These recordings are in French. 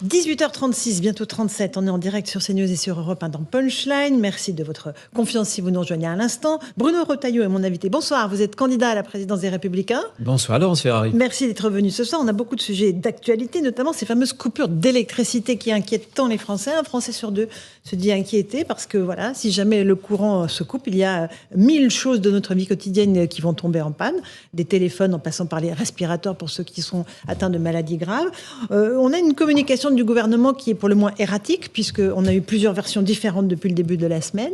18h36, bientôt 37, on est en direct sur CNews et sur Europe 1 dans Punchline. Merci de votre confiance si vous nous rejoignez à l'instant. Bruno Retailleau est mon invité. Bonsoir, vous êtes candidat à la présidence des Républicains. Bonsoir Laurence Ferrari. Merci d'être venu ce soir. On a beaucoup de sujets d'actualité, notamment ces fameuses coupures d'électricité qui inquiètent tant les Français. Un Français sur deux se dit inquiété parce que voilà, si jamais le courant se coupe, il y a 1000 choses de notre vie quotidienne qui vont tomber en panne. Des téléphones en passant par les respirateurs pour ceux qui sont atteints de maladies graves. On a une communication du gouvernement qui est pour le moins erratique, puisqu'on a eu plusieurs versions différentes depuis le début de la semaine.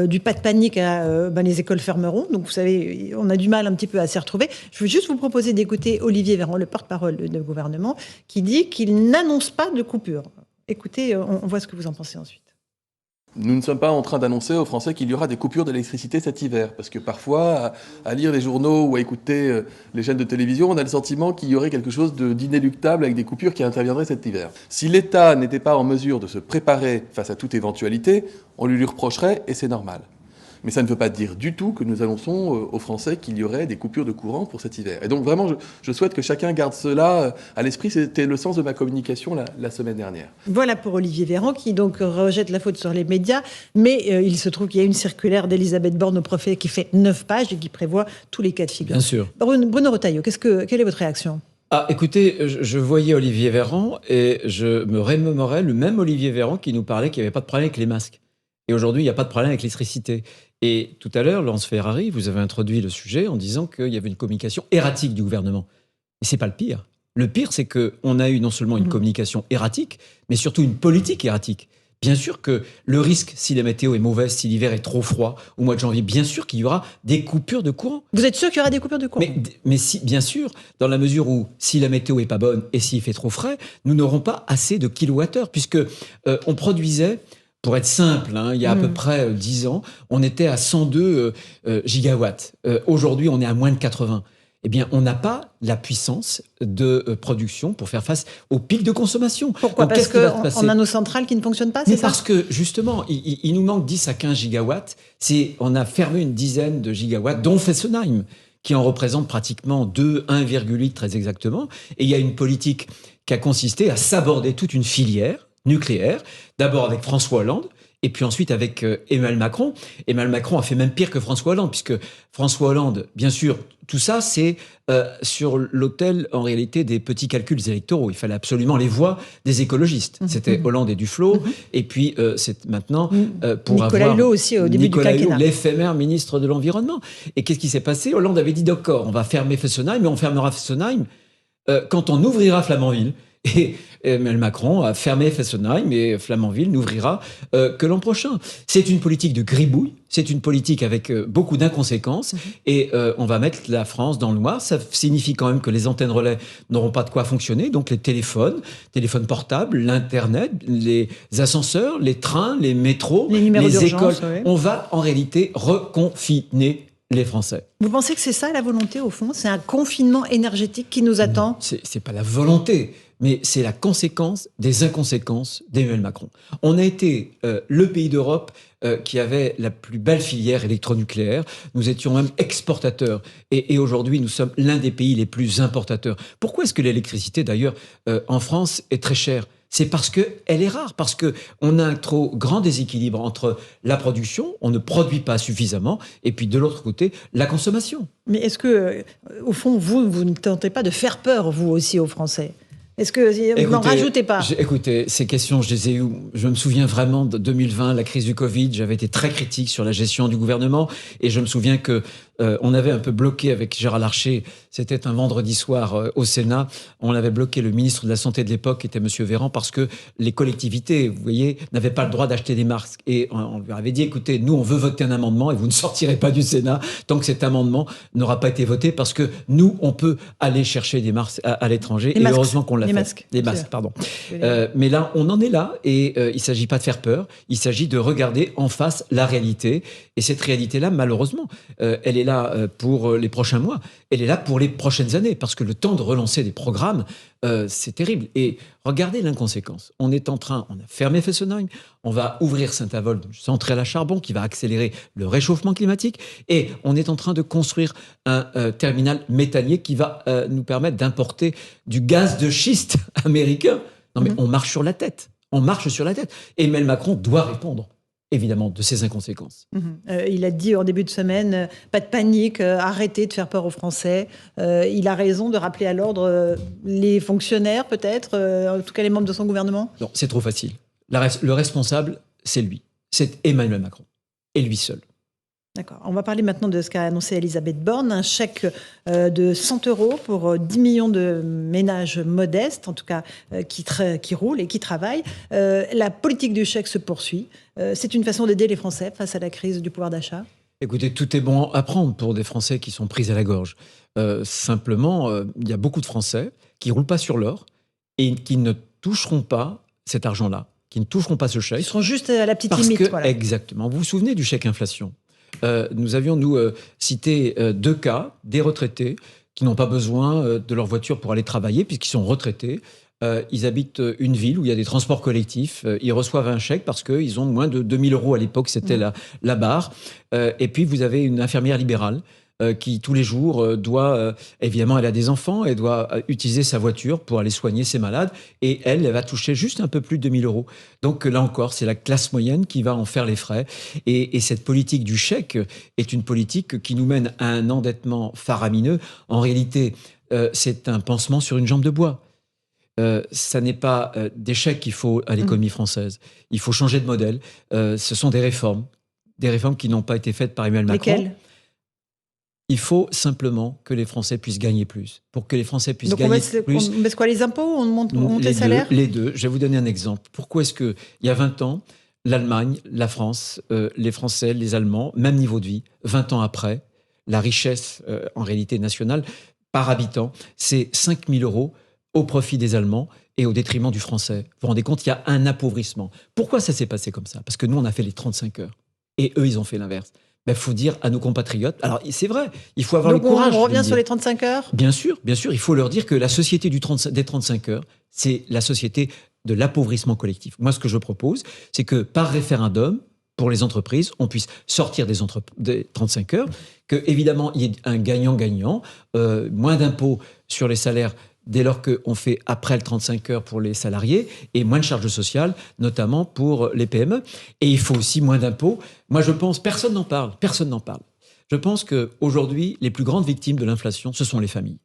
Du pas de panique à les écoles fermeront. Donc vous savez, on a du mal un petit peu à s'y retrouver. Je veux juste vous proposer d'écouter Olivier Véran, le porte-parole du gouvernement, qui dit qu'il n'annonce pas de coupure. Écoutez, on voit ce que vous en pensez ensuite. Nous ne sommes pas en train d'annoncer aux Français qu'il y aura des coupures d'électricité cet hiver. Parce que parfois, à lire les journaux ou à écouter les chaînes de télévision, on a le sentiment qu'il y aurait quelque chose d'inéluctable avec des coupures qui interviendraient cet hiver. Si l'État n'était pas en mesure de se préparer face à toute éventualité, on lui reprocherait et c'est normal. Mais ça ne veut pas dire du tout que nous annonçons aux Français qu'il y aurait des coupures de courant pour cet hiver. Et donc vraiment, je souhaite que chacun garde cela à l'esprit. C'était le sens de ma communication la semaine dernière. Voilà pour Olivier Véran, qui donc rejette la faute sur les médias. Mais il se trouve qu'il y a une circulaire d'Elisabeth Borne au préfet qui fait 9 pages et qui prévoit tous les cas de figure. Bien sûr. Bruno Retailleau, quelle est votre réaction ? Écoutez, je voyais Olivier Véran et je me remémorais le même Olivier Véran qui nous parlait qu'il n'y avait pas de problème avec les masques. Et aujourd'hui, il n'y a pas de problème avec l'électricité. Et tout à l'heure, Laurence Ferrari, vous avez introduit le sujet en disant qu'il y avait une communication erratique du gouvernement. Mais c'est pas le pire. Le pire, c'est qu'on a eu non seulement une communication erratique, mais surtout une politique erratique. Bien sûr que le risque, si la météo est mauvaise, si l'hiver est trop froid, au mois de janvier, bien sûr qu'il y aura des coupures de courant. Vous êtes sûr qu'il y aura des coupures de courant ? Mais si, bien sûr, dans la mesure où, si la météo est pas bonne et s'il fait trop frais, nous n'aurons pas assez de kilowattheures, puisque on produisait... Pour être simple, il y a à peu près 10 ans, on était à 102 gigawatts. Aujourd'hui, on est à moins de 80. Eh bien, on n'a pas la puissance de production pour faire face aux pics de consommation. Pourquoi ? Donc, parce qu'on a nos centrales qui ne fonctionnent pas, c'est ça ? Parce que, justement, il nous manque 10 à 15 gigawatts. On a fermé une dizaine de gigawatts, dont Fessenheim, qui en représente pratiquement 1,8 très exactement. Et il y a une politique qui a consisté à saborder toute une filière nucléaire, d'abord avec François Hollande, et puis ensuite avec Emmanuel Macron. Emmanuel Macron a fait même pire que François Hollande, puisque François Hollande, bien sûr, tout ça, c'est sur l'autel, en réalité, des petits calculs électoraux. Il fallait absolument les voix des écologistes. C'était Hollande et Duflot, et puis c'est maintenant pour Nicolas avoir... Hulot aussi, au début Nicolas du quinquennat. Hulot, l'éphémère ministre de l'Environnement. Et qu'est-ce qui s'est passé ? Hollande avait dit, d'accord, on va fermer Fessenheim, mais on fermera Fessenheim quand on ouvrira Flamanville. Et Emmanuel Macron a fermé Fessenheim et Flamanville n'ouvrira que l'an prochain. C'est une politique de gribouille, c'est une politique avec beaucoup d'inconséquences et on va mettre la France dans le noir. Ça signifie quand même que les antennes relais n'auront pas de quoi fonctionner, donc les téléphones portables, l'Internet, les ascenseurs, les trains, les métros, les écoles. Oui. On va en réalité reconfiner les Français. Vous pensez que c'est ça la volonté au fond ? C'est un confinement énergétique qui nous attend ? C'est pas la volonté, mais c'est la conséquence des inconséquences d'Emmanuel Macron. On a été le pays d'Europe qui avait la plus belle filière électronucléaire. Nous étions même exportateurs. Et aujourd'hui, nous sommes l'un des pays les plus importateurs. Pourquoi est-ce que l'électricité, d'ailleurs, en France, est très chère ? C'est parce qu'elle est rare, parce qu'on a un trop grand déséquilibre entre la production, on ne produit pas suffisamment, et puis de l'autre côté, la consommation. Mais est-ce que, au fond, vous ne tentez pas de faire peur, vous aussi, aux Français ? Est-ce que vous n'en rajoutez pas ? Écoutez, ces questions, je les ai eues. Je me souviens vraiment de 2020, la crise du Covid. J'avais été très critique sur la gestion du gouvernement. Et je me souviens que on avait un peu bloqué avec Gérard Larcher. C'était un vendredi soir au Sénat. On avait bloqué le ministre de la Santé de l'époque, qui était M. Véran, parce que les collectivités, vous voyez, n'avaient pas le droit d'acheter des masques. Et on lui avait dit, écoutez, nous, on veut voter un amendement et vous ne sortirez pas du Sénat tant que cet amendement n'aura pas été voté, parce que nous, on peut aller chercher des masques à l'étranger. Et heureusement qu'on l'a fait. Des masques, pardon. Mais là, on en est là et il ne s'agit pas de faire peur. Il s'agit de regarder en face la réalité. Et cette réalité-là, malheureusement, elle est là pour les prochains mois. Elle est là pour les prochaines années. Parce que le temps de relancer des programmes, c'est terrible. Et regardez l'inconséquence. On a fermé Fessenheim. On va ouvrir Saint-Avold, une centrale à charbon qui va accélérer le réchauffement climatique. Et on est en train de construire un terminal méthanier qui va nous permettre d'importer du gaz de schiste américain. Non, mais on marche sur la tête. On marche sur la tête. Emmanuel Macron doit répondre, évidemment, de ces inconséquences. Il a dit en début de semaine, pas de panique, arrêtez de faire peur aux Français. Il a raison de rappeler à l'ordre les fonctionnaires, peut-être, en tout cas les membres de son gouvernement. Non, c'est trop facile. Le responsable, c'est lui. C'est Emmanuel Macron. Et lui seul. D'accord. On va parler maintenant de ce qu'a annoncé Elisabeth Borne, un chèque de 100 € pour 10 millions de ménages modestes, en tout cas qui roulent et qui travaillent. La politique du chèque se poursuit. C'est une façon d'aider les Français face à la crise du pouvoir d'achat. Écoutez, tout est bon à prendre pour des Français qui sont pris à la gorge. Simplement, il y a beaucoup de Français qui ne roulent pas sur l'or et qui ne toucheront pas cet argent-là, qui ne toucheront pas ce chèque. Ils seront juste à la petite limite. Voilà. Exactement. Vous vous souvenez du chèque inflation ? Nous avions, cité 2 cas, des retraités qui n'ont pas besoin de leur voiture pour aller travailler puisqu'ils sont retraités. Ils habitent une ville où il y a des transports collectifs. Ils reçoivent un chèque parce qu'ils ont moins de 2 000 € à l'époque, c'était la barre. Et puis, vous avez une infirmière libérale qui, tous les jours, doit... évidemment, elle a des enfants, elle doit utiliser sa voiture pour aller soigner ses malades. Et elle va toucher juste un peu plus de 2 000 €. Donc là encore, c'est la classe moyenne qui va en faire les frais. Et cette politique du chèque est une politique qui nous mène à un endettement faramineux. En réalité, c'est un pansement sur une jambe de bois. Ça n'est pas des chèques qu'il faut à l'économie française. Il faut changer de modèle. Ce sont des réformes qui n'ont pas été faites par Emmanuel Macron. Lesquelles ? Il faut simplement que les Français puissent gagner plus. Pour que les Français puissent Donc gagner plus... on baisse quoi, les impôts ? On monte les salaires ? Les deux. Je vais vous donner un exemple. Pourquoi est-ce qu'il y a 20 ans, l'Allemagne, la France, les Français, les Allemands, même niveau de vie, 20 ans après, la richesse en réalité nationale par habitant, c'est 5 000 € au profit des Allemands et au détriment du Français. Vous vous rendez compte, il y a un appauvrissement. Pourquoi ça s'est passé comme ça ? Parce que nous, on a fait les 35 heures. Et eux, ils ont fait l'inverse. Il faut dire à nos compatriotes, alors c'est vrai, il faut avoir le courage. Donc on revient sur les 35 heures ? Bien sûr, il faut leur dire que la société des 35 heures, c'est la société de l'appauvrissement collectif. Moi, ce que je propose, c'est que par référendum, pour les entreprises, on puisse sortir des 35 heures, que évidemment, il y ait un gagnant-gagnant, moins d'impôts sur les salaires dès lors qu'on fait après le 35 heures pour les salariés et moins de charges sociales, notamment pour les PME. Et il faut aussi moins d'impôts. Moi, je pense, personne n'en parle. Je pense qu'aujourd'hui, les plus grandes victimes de l'inflation, ce sont les familles.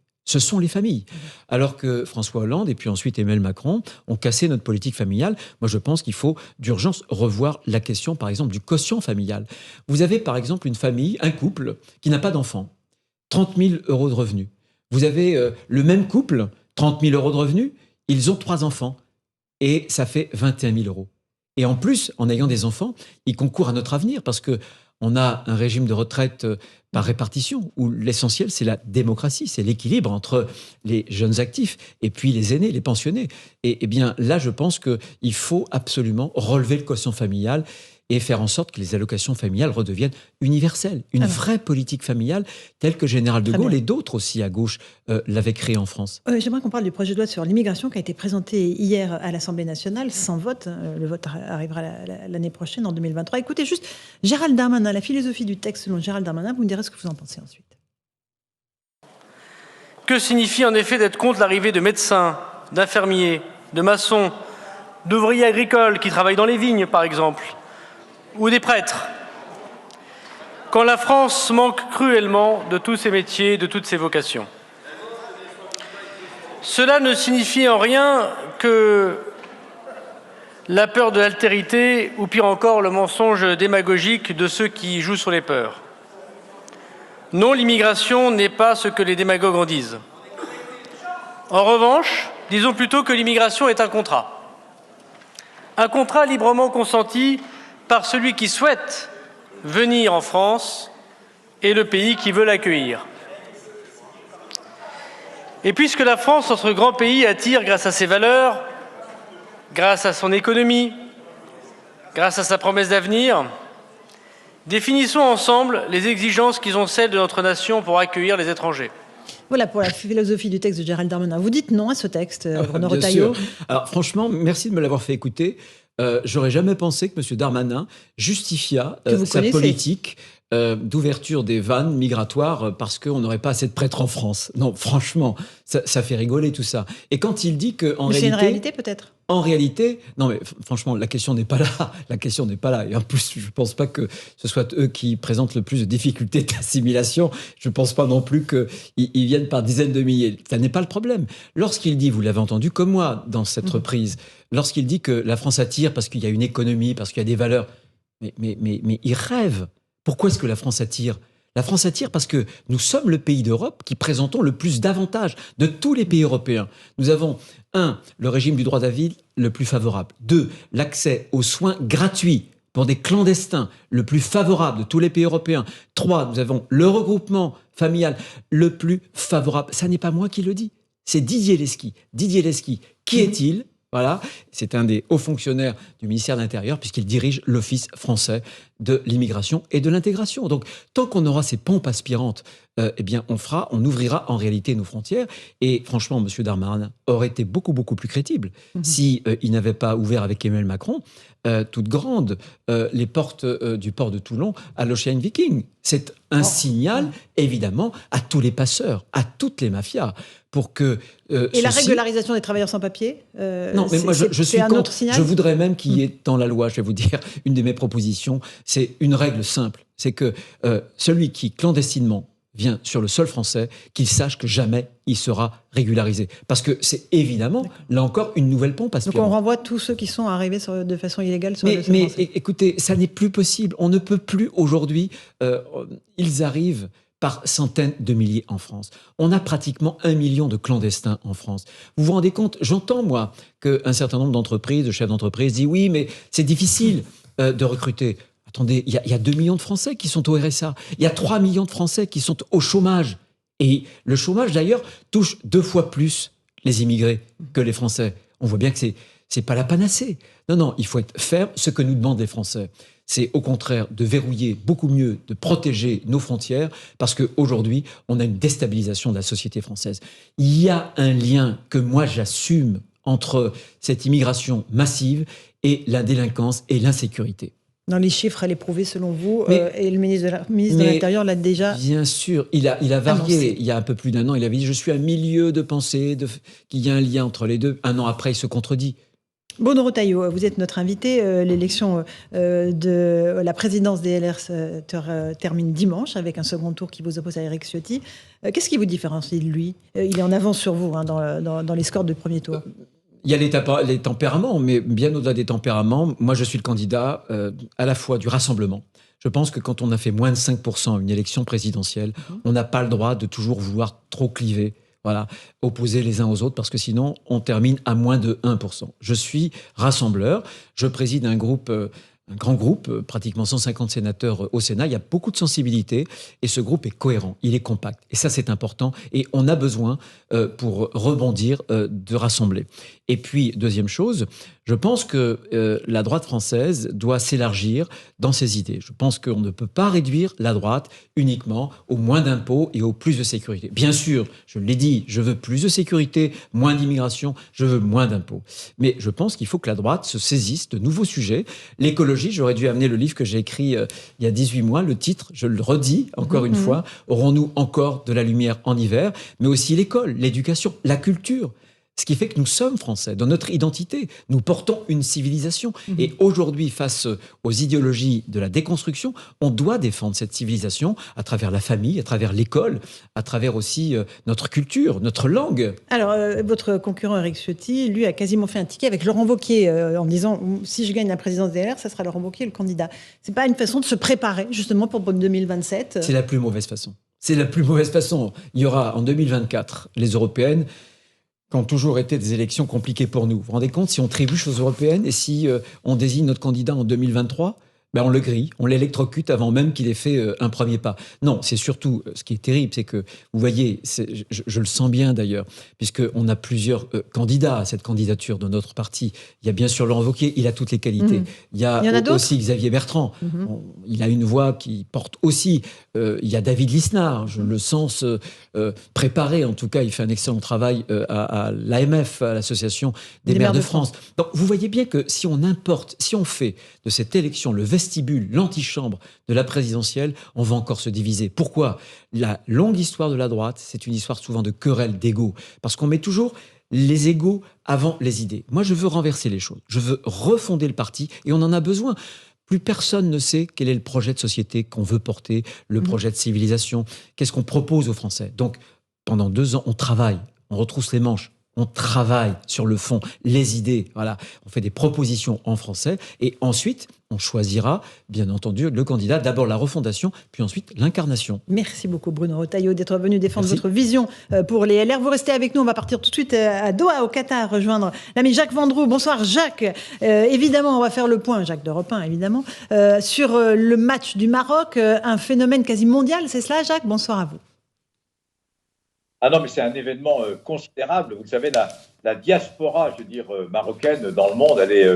Alors que François Hollande et puis ensuite Emmanuel Macron ont cassé notre politique familiale. Moi, je pense qu'il faut d'urgence revoir la question, par exemple, du quotient familial. Vous avez, par exemple, une famille, un couple qui n'a pas d'enfant, 30 000 € de revenus. Vous avez le même couple, 30 000 € de revenus, ils ont 3 enfants. Et ça fait 21 000 €. Et en plus, en ayant des enfants, ils concourent à notre avenir parce qu'on a un régime de retraite par répartition où l'essentiel, c'est la démocratie, c'est l'équilibre entre les jeunes actifs et puis les aînés, les pensionnés. Et bien là, je pense qu'il faut absolument relever le quotient familial et faire en sorte que les allocations familiales redeviennent universelles. Une vraie politique familiale telle que Général de Gaulle et d'autres aussi à gauche l'avaient créée en France. J'aimerais qu'on parle du projet de loi sur l'immigration qui a été présenté hier à l'Assemblée nationale sans vote. Le vote arrivera l'année prochaine, en 2023. Écoutez juste Gérald Darmanin, la philosophie du texte selon Gérald Darmanin. Vous me direz ce que vous en pensez ensuite. Que signifie en effet d'être contre l'arrivée de médecins, d'infirmiers, de maçons, d'ouvriers agricoles qui travaillent dans les vignes, par exemple, ou des prêtres, quand la France manque cruellement de tous ces métiers, de toutes ces vocations? Cela ne signifie en rien que la peur de l'altérité, ou pire encore, le mensonge démagogique de ceux qui jouent sur les peurs. Non, l'immigration n'est pas ce que les démagogues en disent. En revanche, disons plutôt que l'immigration est un contrat. Un contrat librement consenti par celui qui souhaite venir en France et le pays qui veut l'accueillir. Et puisque la France, notre grand pays, attire grâce à ses valeurs, grâce à son économie, grâce à sa promesse d'avenir, définissons ensemble les exigences qui sont celles de notre nation pour accueillir les étrangers. Voilà pour la philosophie du texte de Gérald Darmanin. Vous dites non à ce texte, Bruno Bien Retailleau. sûr. Alors franchement, merci de me l'avoir fait écouter. J'aurais jamais pensé que M. Darmanin justifiât sa politique d'ouverture des vannes migratoires parce qu'on n'aurait pas assez de prêtres en France. Non, franchement, ça fait rigoler tout ça. Et quand il dit qu'en réalité... C'est une réalité peut-être. En réalité, non mais franchement, la question n'est pas là. La question n'est pas là. Et en plus, je ne pense pas que ce soit eux qui présentent le plus de difficultés d'assimilation. Je ne pense pas non plus qu'ils viennent par dizaines de milliers. Ça n'est pas le problème. Lorsqu'il dit, vous l'avez entendu comme moi dans cette reprise, lorsqu'il dit que la France attire parce qu'il y a une économie, parce qu'il y a des valeurs, mais il rêve. Pourquoi est-ce que la France attire ? La France attire parce que nous sommes le pays d'Europe qui présentons le plus d'avantages de tous les pays européens. Nous avons 1. Le régime du droit d'asile le plus favorable. 2. L'accès aux soins gratuits pour des clandestins le plus favorable de tous les pays européens. 3. Nous avons le regroupement familial le plus favorable. Ça n'est pas moi qui le dis, c'est Didier Lesky. Didier Lesky, qui est-il ? Voilà, c'est un des hauts fonctionnaires du ministère de l'Intérieur puisqu'il dirige l'Office français de l'immigration et de l'intégration. Donc, tant qu'on aura ces pompes aspirantes, eh bien, on ouvrira en réalité nos frontières. Et franchement, M. Darmanin aurait été beaucoup, beaucoup plus crédible si il n'avait pas ouvert avec Emmanuel Macron toutes grandes les portes du port de Toulon à l'Ocean Viking. C'est un signal, évidemment, à tous les passeurs, à toutes les mafias, pour que... Et la régularisation des travailleurs sans papier non, mais moi, je suis un contre. autre signal. Je voudrais même qu'il y ait dans la loi, je vais vous dire, une de mes propositions, c'est une règle simple. C'est que celui qui, clandestinement, vient sur le sol français, qu'il sache que jamais il sera régularisé. Parce que c'est évidemment, là encore, une nouvelle pompe aspirante. Donc on renvoie tous ceux qui sont arrivés de façon illégale sur le sol mais français. Écoutez, ça n'est plus possible. On ne peut plus aujourd'hui... ils arrivent par centaines de milliers en France. On a pratiquement 1 million de clandestins en France. Vous vous rendez compte ? J'entends, moi, qu'un certain nombre d'entreprises, de chefs d'entreprise disent « Oui, mais c'est difficile de recruter ». Attendez, il y a 2 millions de Français qui sont au RSA. Il y a 3 millions de Français qui sont au chômage. Et le chômage, d'ailleurs, touche 2 fois plus les immigrés que les Français. On voit bien que c'est pas la panacée. Non, il faut être ferme. Ce que nous demandent les Français, c'est au contraire de verrouiller beaucoup mieux, de protéger nos frontières, parce qu'aujourd'hui, on a une déstabilisation de la société française. Il y a un lien que moi j'assume entre cette immigration massive et la délinquance et l'insécurité. Dans les chiffres, elle est prouvée selon vous, et le ministre de l'Intérieur l'a déjà... Bien sûr, il a varié. annoncé. Il y a un peu plus d'1 an, il avait dit « Je suis à milieu de penser qu'il y a un lien entre les deux ». 1 an après, il se contredit. Bruno Retailleau, vous êtes notre invité. L'élection de la présidence des LR termine dimanche avec un second tour qui vous oppose à Éric Ciotti. Qu'est-ce qui vous différencie de lui ? Il est en avance sur vous dans les scores du premier tour. Il y a les tempéraments, mais bien au-delà des tempéraments, moi je suis le candidat à la fois du rassemblement. Je pense que quand on a fait moins de 5% à une élection présidentielle, on n'a pas le droit de toujours vouloir trop cliver. Voilà, opposer les uns aux autres, parce que sinon, on termine à moins de 1%. Je suis rassembleur, je préside un grand groupe, pratiquement 150 sénateurs au Sénat. Il y a beaucoup de sensibilité et ce groupe est cohérent, il est compact. Et ça, c'est important. Et on a besoin, pour rebondir, de rassembler. Et puis, deuxième chose, je pense que la droite française doit s'élargir dans ses idées. Je pense qu'on ne peut pas réduire la droite uniquement au moins d'impôts et au plus de sécurité. Bien sûr, je l'ai dit, je veux plus de sécurité, moins d'immigration, je veux moins d'impôts. Mais je pense qu'il faut que la droite se saisisse de nouveaux sujets. L'écologie, j'aurais dû amener le livre que j'ai écrit il y a 18 mois. Le titre, je le redis encore une fois, aurons-nous encore de la lumière en hiver ? Mais aussi l'école, l'éducation, la culture. Ce qui fait que nous sommes français. Dans notre identité, nous portons une civilisation. Et aujourd'hui, face aux idéologies de la déconstruction, on doit défendre cette civilisation à travers la famille, à travers l'école, à travers aussi notre culture, notre langue. Alors, votre concurrent Éric Ciotti, lui, a quasiment fait un ticket avec Laurent Wauquiez en disant « Si je gagne la présidence des LR, ça sera Laurent Wauquiez le candidat ». C'est pas une façon de se préparer justement pour 2027 ? C'est la plus mauvaise façon. C'est la plus mauvaise façon. Il y aura en 2024 les européennes qui ont toujours été des élections compliquées pour nous. Vous vous rendez compte, si on trébuche aux européennes et si on désigne notre candidat en 2023, ben on le grille, on l'électrocute avant même qu'il ait fait un premier pas. Non, c'est surtout, ce qui est terrible, c'est que, vous voyez, je le sens bien d'ailleurs, puisqu'on a plusieurs candidats à cette candidature de notre parti. Il y a bien sûr Laurent Wauquiez, il a toutes les qualités. Il y a aussi Xavier Bertrand. Il a une voix qui porte aussi. Il y a David Lisnard, je le sens préparé, en tout cas, il fait un excellent travail à l'AMF, à l'Association des maires de France. Donc, vous voyez bien que si on importe, si on fait de cette élection le vestiaire vestibule, l'antichambre de la présidentielle, on va encore se diviser. Pourquoi ? La longue histoire de la droite, c'est une histoire souvent de querelle d'ego. Parce qu'on met toujours les égos avant les idées. Moi, je veux renverser les choses. Je veux refonder le parti et on en a besoin. Plus personne ne sait quel est le projet de société qu'on veut porter, le projet de civilisation, qu'est-ce qu'on propose aux Français. Donc, pendant 2 ans, on travaille, on retrousse les manches, on travaille sur le fond, les idées, voilà. On fait des propositions en français et ensuite, on choisira, bien entendu, le candidat. D'abord la refondation, puis ensuite l'incarnation. Merci beaucoup Bruno Retailleau d'être venu défendre Merci. votre vision pour les LR. Vous restez avec nous, on va partir tout de suite à Doha, au Qatar, rejoindre l'ami Jacques Vendroux. Bonsoir Jacques. Évidemment, on va faire le point, Jacques d'Europe 1 évidemment, sur le match du Maroc, un phénomène quasi mondial, c'est cela Jacques ? Bonsoir à vous. Ah non, mais c'est un événement considérable. Vous savez, la diaspora, je veux dire, marocaine dans le monde, elle est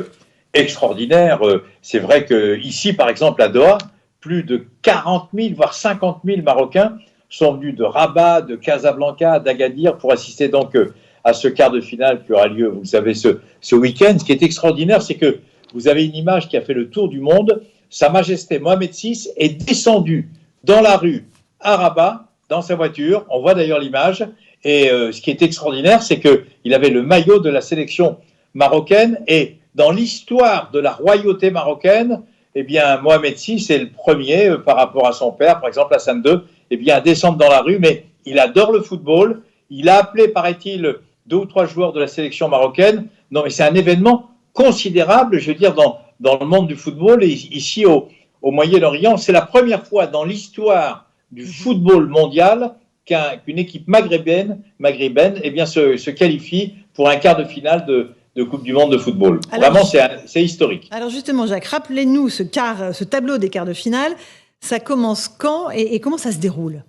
extraordinaire. C'est vrai qu'ici, par exemple, à Doha, plus de 40 000, voire 50 000 Marocains sont venus de Rabat, de Casablanca, d'Agadir pour assister donc à ce quart de finale qui aura lieu, vous le savez, ce week-end. Ce qui est extraordinaire, c'est que vous avez une image qui a fait le tour du monde. Sa Majesté Mohamed VI est descendu dans la rue à Rabat, dans sa voiture, on voit d'ailleurs l'image, et ce qui est extraordinaire, c'est qu'il avait le maillot de la sélection marocaine, et dans l'histoire de la royauté marocaine, eh bien, Mohamed VI est le premier, par rapport à son père, par exemple Hassan II, eh bien, à descendre dans la rue, mais il adore le football, il a appelé, paraît-il, 2 ou 3 joueurs de la sélection marocaine. Non, mais c'est un événement considérable, je veux dire, dans le monde du football, et ici au Moyen-Orient, c'est la première fois dans l'histoire du football mondial qu'une équipe maghrébine eh bien, se qualifie pour un quart de finale de Coupe du Monde de football. Alors, vraiment, c'est historique. Alors justement, Jacques, rappelez-nous ce tableau des quarts de finale. Ça commence quand et comment ça se déroule ?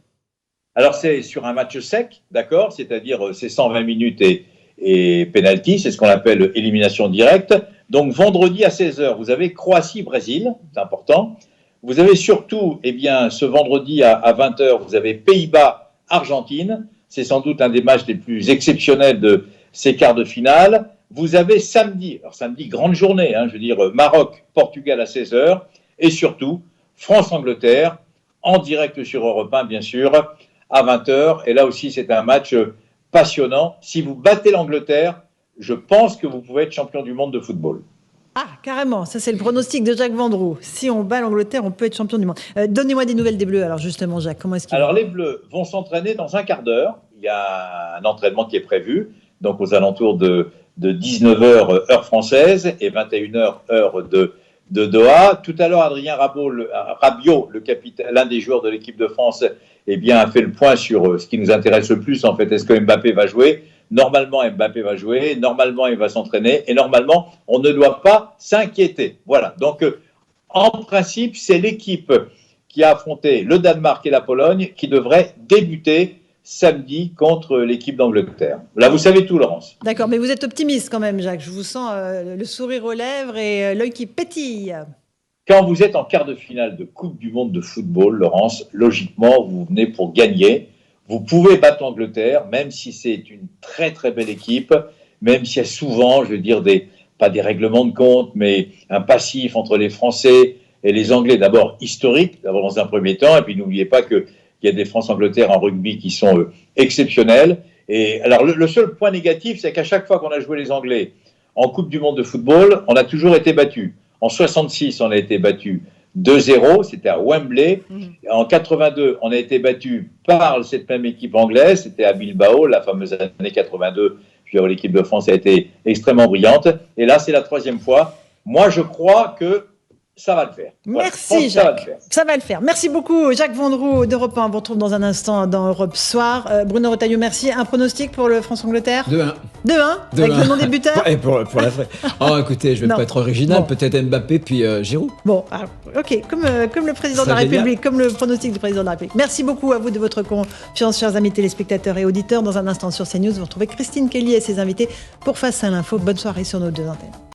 Alors, c'est sur un match sec, d'accord ? C'est-à-dire, c'est 120 minutes et penalty, c'est ce qu'on appelle élimination directe. Donc, vendredi à 16h, vous avez Croatie-Brésil, c'est important. Vous avez surtout, eh bien, ce vendredi à 20h, vous avez Pays-Bas-Argentine. C'est sans doute un des matchs les plus exceptionnels de ces quarts de finale. Vous avez samedi, grande journée, je veux dire, Maroc-Portugal à 16h. Et surtout, France-Angleterre, en direct sur Europe 1, bien sûr, à 20h. Et là aussi, c'est un match passionnant. Si vous battez l'Angleterre, je pense que vous pouvez être champion du monde de football. Ah, carrément, ça c'est le pronostic de Jacques Vendroux. Si on bat l'Angleterre, on peut être champion du monde. Donnez-moi des nouvelles des Bleus, alors justement Jacques, comment est-ce qu'ils Alors les Bleus vont s'entraîner dans un quart d'heure. Il y a un entraînement qui est prévu, donc aux alentours de 19h heure française et 21h heure de Doha. Tout à l'heure, Adrien Rabiot, le capitaine, l'un des joueurs de l'équipe de France, eh bien, a fait le point sur ce qui nous intéresse le plus, en fait. Est-ce que Mbappé va jouer ? Normalement, Mbappé va jouer, normalement, il va s'entraîner, et normalement, on ne doit pas s'inquiéter. Voilà, donc en principe, c'est l'équipe qui a affronté le Danemark et la Pologne qui devrait débuter samedi contre l'équipe d'Angleterre. Là, vous savez tout, Laurence. D'accord, mais vous êtes optimiste quand même, Jacques. Je vous sens le sourire aux lèvres et l'œil qui pétille. Quand vous êtes en quart de finale de Coupe du Monde de football, Laurence, logiquement, vous venez pour gagner. Vous pouvez battre l'Angleterre, même si c'est une très très belle équipe, même s'il y a souvent, je veux dire, pas des règlements de compte, mais un passif entre les Français et les Anglais, d'abord historique, d'abord dans un premier temps, et puis n'oubliez pas qu'il y a des France-Angleterre en rugby qui sont exceptionnels. Et alors le seul point négatif, c'est qu'à chaque fois qu'on a joué les Anglais en Coupe du Monde de football, on a toujours été battus. En 66, on a été battus 2-0, c'était à Wembley. En 82, on a été battu par cette même équipe anglaise, c'était à Bilbao, la fameuse année 82. Puis l'équipe de France a été extrêmement brillante. Et là, c'est la 3e fois. Moi, je crois que ça va le faire. Merci Jacques. Ça va le faire. Merci beaucoup Jacques Vendroux d'Europe 1. On vous retrouve dans un instant dans Europe Soir. Bruno Retailleau, merci. Un pronostic pour le France-Angleterre ? 2-1. 2-1 avec le nom des buteurs ? Et pour la vraie. Oh, écoutez, je vais pas être original. Bon. Peut-être Mbappé puis Giroud. Bon, alors, ok, comme le président de la République, comme le pronostic du président de la République. Merci beaucoup à vous de votre confiance, chers amis téléspectateurs et auditeurs. Dans un instant sur CNews, vous retrouvez Christine Kelly et ses invités pour Face à l'info. Bonne soirée sur nos 2 antennes.